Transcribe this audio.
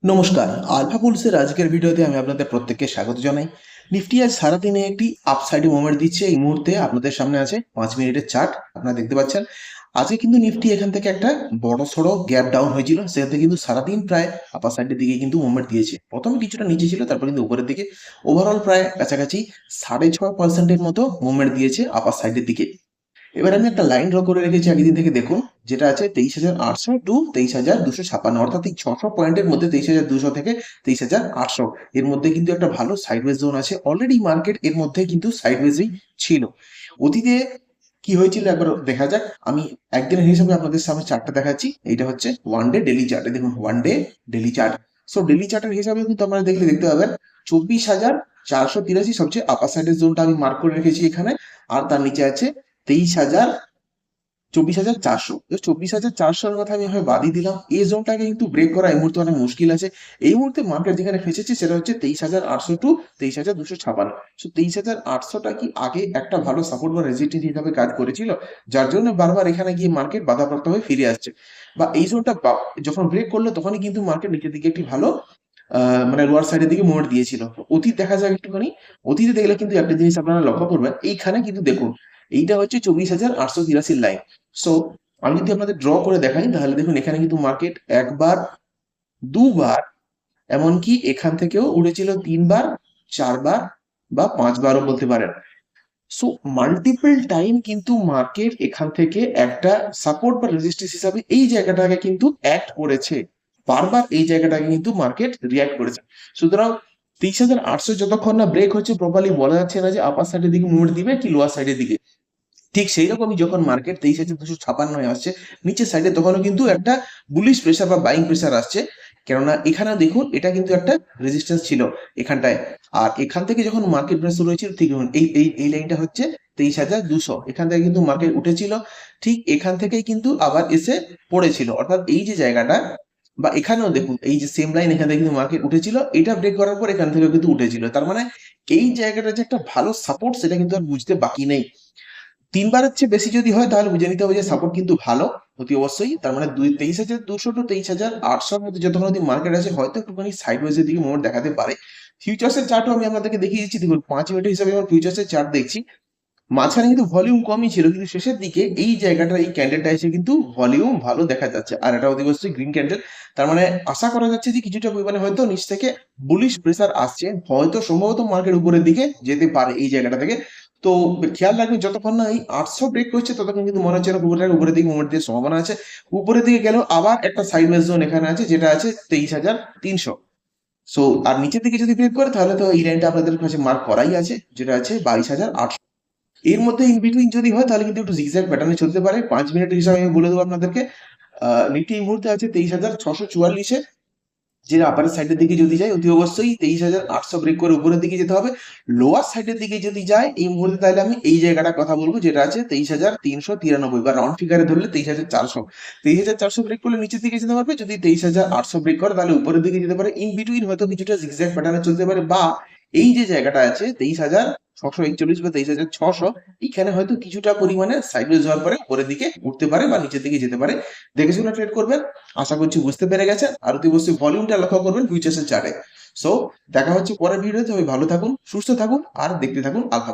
নমস্কার, আলফা পুলসের আজকের ভিডিওতে আমি আপনাদের প্রত্যেককে স্বাগত জানাই। নিফটি আজ সারাদিনে একটি আপসাইডে মুভমেন্ট দিচ্ছে। এই মুহূর্তে আপনাদের সামনে আছে 5 মিনিটের চার্ট, আপনারা দেখতে পাচ্ছেন। আজকে কিন্তু নিফটি এখান থেকে একটা বড় সড়ো গ্যাপ ডাউন হয়েছিল, সেখান থেকে কিন্তু সারাদিন প্রায় আপার সাইডের দিকে কিন্তু মুভমেন্ট দিয়েছে। প্রথমে কিছুটা নিচে ছিল, তারপর কিন্তু উপরের দিকে ওভারঅল প্রায় কাছাকাছি 6.5% মতো মুভমেন্ট দিয়েছে আপার সাইডের দিকে। এবার আমি একটা লাইন ড্র করে রেখেছি আগের দিন থেকে, দেখুন, যেটা আছে 23,800 টু 23,256, অর্থাৎ এই 600 পয়েন্টের মধ্যে 23,200 থেকে 23,800 এর মধ্যে কিন্তু একটা ভালো সাইডওয়েজ জোন আছে। অলরেডি মার্কেট এর মধ্যে কিন্তু সাইডওয়েজই ছিল। অতীতে কি হয়েছিল একবার দেখা যাক। আমি একদিনের হিসাবে আপনাদের সামনে চার্টটা দেখাচ্ছি। এইটা হচ্ছে ওয়ান ডে ডেলি চার্টে, দেখুন one day daily chart. So daily চার্টের হিসাবে কিন্তু আপনারা দেখতে পাবেন 24,483 সবচেয়ে আপার সাইডের জোনটা আমি মার্ক করে রেখেছি এখানে। আর তার নিচে আছে 24,400। 24,400-র কথা আমি হয় বাদই দিলাম। এই জোনটাকে কিন্তু ব্রেক করা এই মুহূর্তে অনেক মুশকিল আছে। এই মুহূর্তে মার্কেট যেখানে ফেসেছে সেটা হচ্ছে 23,800 টু 23,256। 23,800টা কি আগে একটা ভালো সাপোর্ট বা রেজিস্ট্যান্স হিসাবে কাজ করেছিল, যার জন্য বারবার এখানে গিয়ে মার্কেট বাধাপ্রাপ্ত হয়ে ফিরে আসছে। বা এই জোনটা যখন ব্রেক করলো তখনই কিন্তু মার্কেট নিচের দিকে একটি ভালো মানে লোয়ার সাইডের দিকে মুভমেন্ট দিয়েছিল। অতীত দেখা যাক একটুখানি। অতীতে দেখলে কিন্তু একটা জিনিস আপনারা লক্ষ্য করবেন, এইখানে কিন্তু দেখুন এইটা হচ্ছে 24,883 লাইন। সো আমি যদি আপনাদের ড্র করে দেখাই তাহলে দেখুন এখানে কিন্তু মার্কেট একবার, দুবার, এমনকি এখান থেকেও উঠেছিল তিনবার, চারবার বা পাঁচবারও বলতে পারেন। সো মাল্টিপল টাইম কিন্তু মার্কেট এখান থেকে একটা সাপোর্ট বা রেজিস্ট্যান্স হিসাবে এই জায়গাটাকে কিন্তু অ্যাক্ট করেছে। বারবার এই জায়গাটাকে কিন্তু মার্কেট রিঅ্যাক্ট করেছে। সুতরাং 23,800 যতক্ষণ না ব্রেক হচ্ছে প্রপারলি বলা যাচ্ছে না যে আপার সাইডের দিকে মুভমেন্ট দিবে কি লোয়ার সাইডের দিকে। ঠিক সেই রকমই যখন মার্কেট 23,256 আসছে নিচের সাইডে, তখনও কিন্তু একটা বুলিশ প্রেসার বা বাইং প্রেসার আসছে। কেননা এখানে দেখুন এটা কিন্তু একটা রেজিস্ট্যান্স ছিল এখানটায়। আর এখান থেকে যখন মার্কেট ব্রেক শুরু হয়েছিল, ঠিক এই এই এই লাইনটা হচ্ছে 23,200, এখান থেকে কিন্তু মার্কেট উঠেছিল। ঠিক এখান থেকেই কিন্তু আবার এসে পড়েছিল, অর্থাৎ এই যে জায়গাটা, বা এখানেও দেখুন এই যে সেম লাইন, এখান থেকে কিন্তু মার্কেট উঠেছিল, এটা ব্রেক করার পর এখান থেকে কিন্তু উঠেছিল। তার মানে এই জায়গাটা যে একটা ভালো সাপোর্ট সেটা কিন্তু আর বুঝতে বাকি নেই। তিনবারের চেয়ে বেশি যদি হয় তাহলে বুঝে নিতে হবে যে সাপোর্ট কিন্তু ভালো অতি অবশ্যই। তার মানে 23,200 টু 23,800 মধ্যে যতক্ষণ অব্দি মার্কেট আছে হয়তো একটুখানি সাইডওয়েজের দিকে মোড় দেখাতে পারে। ফিউচার্সের চার্টও আমি আপনাদেরকে দেখিয়ে দিচ্ছি। দেখুন 5 মিনিটের হিসাবে আমার ফিউচার্সের চার্ট দেখছি, মাঝখানে কিন্তু ভলিউম কমই ছিল, কিন্তু শেষের দিকে এই জায়গাটা, এই ক্যান্ডেলটা এসে কিন্তু ভলিউম ভালো দেখা যাচ্ছে। আর এটা অতি অবশ্যই গ্রিন ক্যান্ডেল। তার মানে আশা করা যাচ্ছে যে কিছুটা পরিমাণে হয়তো নিচ থেকে বুলিশ প্রেসার আসছে, হয়তো সম্ভবত মার্কেট উপরের দিকে যেতে পারে এই জায়গাটা থেকে। তো খেয়াল রাখবেন যতক্ষণ না এই 800 ব্রেক করছে ততক্ষণ কিন্তু মনে হচ্ছে না উপরের দিকে মুভমেন্ট দেওয়ার সম্ভাবনা আছে। উপরের দিকে গেলেও আবার একটা সাইডওয়েজ জোন এখানে আছে, যেটা আছে 23,300। সো আর নিচের দিকে যদি ব্রেক করে তাহলে তো এই লাইনটা আপনাদের কাছে মার্ক করাই আছে, যেটা আছে 22,800। এর মধ্যে ইন বিটুইন যদি হয় তাহলে কিন্তু একটু জিগজ্যাগ প্যাটার্নে চলতে পারে। 5 মিনিটের হিসাবে আমি বলে দেবো আপনাদেরকে। নিফটি এই মুহূর্তে আছে 23,644-এ, যেটা আপারের সাইডের দিকে যদি যায় অতি অবশ্যই 23,800 ব্রেক করে উপরের দিকে যেতে হবে। লোয়ার সাইডের দিকে যদি যায় এই মুহূর্তে তাহলে আমি এই জায়গাটার কথা বলবো, যেটা আছে 23,393, বা রাউন্ড ফিগারে ধরলে 23,400। 23,400 ব্রেক করলে নিচের দিকে যেতে পারবে, যদি 23,800 ব্রেক করে তাহলে উপরের দিকে যেতে পারে। ইন বিটুইন হয়তো কিছুটা জিগজ্যাগ প্যাটার্নে চলতে পারে, বা এই যে জায়গাটা আছে 23,641 বা 23,600, এখানে হয়তো কিছুটা পরিমাণে সাইডওয়েজ হওয়ার পরে উপরের দিকে উঠতে পারে বা নিচের দিকে যেতে পারে। দেখে শুনে ট্রেড করবেন। আশা করছি বুঝতে পেরে গেছেন। আর অতি অবশ্যই ভলিউমটা লক্ষ্য করবেন ফিউচার্সের চার্টে। সো দেখা হচ্ছে পরের ভিডিওতে। ভালো থাকুন, সুস্থ থাকুন আর দেখতে থাকুন আলফা।